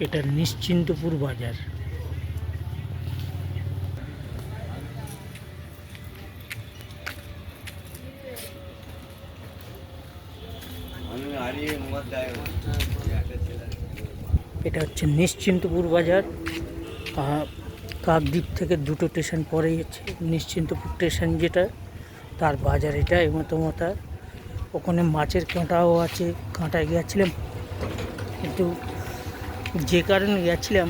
এটা নিশ্চিন্তপুর বাজার। এটা হচ্ছে নিশ্চিন্তপুর বাজার। কাকদ্বীপ থেকে 2টো স্টেশন পরেই হচ্ছে নিশ্চিন্তপুর স্টেশন, যেটা তার বাজার এটা এমতমতা। ওখানে মাছের কাঁটাও আছে, কাঁটায় গিয়েছিলাম, কিন্তু যে কারণে গেছিলাম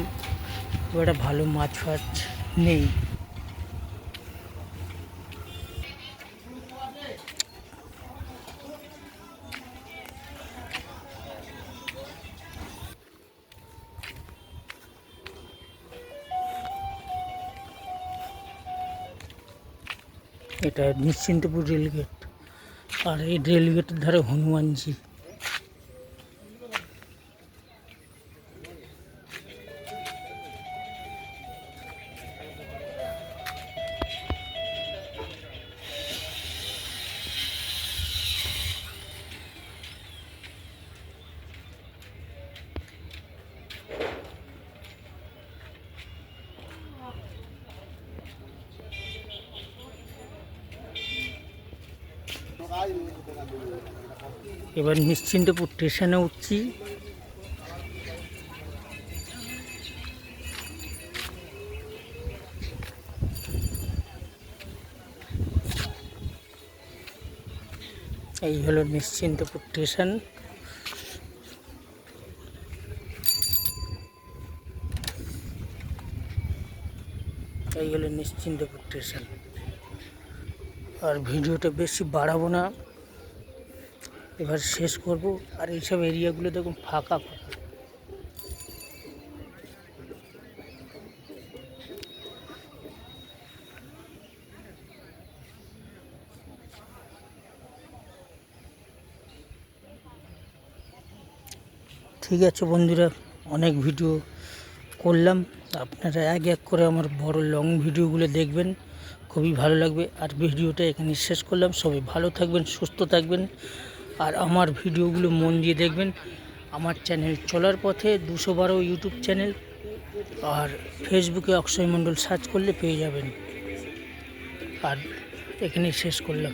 ওটা ভালো মাছ ফাছ নেই। এটা নিশ্চিন্তপুর রেলগেট, আর এই রেলগেটের ধারে হনুমানজি। এবার নিশ্চিন্তপুর স্টেশনে উঠছি। এই হলো নিশ্চিন্তপুর স্টেশন। এই হলো নিশ্চিন্তপুর স্টেশন। আর ভিডিওটা বেশি বাড়াবো না, এবার শেষ করব। আর এইসব এরিয়াগুলো দেখুন ফাঁকা ফাঁকা। ঠিক আছে বন্ধুরা, অনেক ভিডিও করলাম, আপনারা এক এক করে আমার বড় লং ভিডিওগুলো দেখবেন, খুবই ভালো লাগবে। আর ভিডিওটা এখানে শেষ করলাম। সবাই ভালো থাকবেন, সুস্থ থাকবেন, আর আমার ভিডিওগুলো মন দিয়ে দেখবেন। আমার চ্যানেল চলার পথে 212 ইউটিউব চ্যানেল, আর ফেসবুকে অক্ষয় মণ্ডল সার্চ করলে পেয়ে যাবেন। আর এখানেই শেষ করলাম।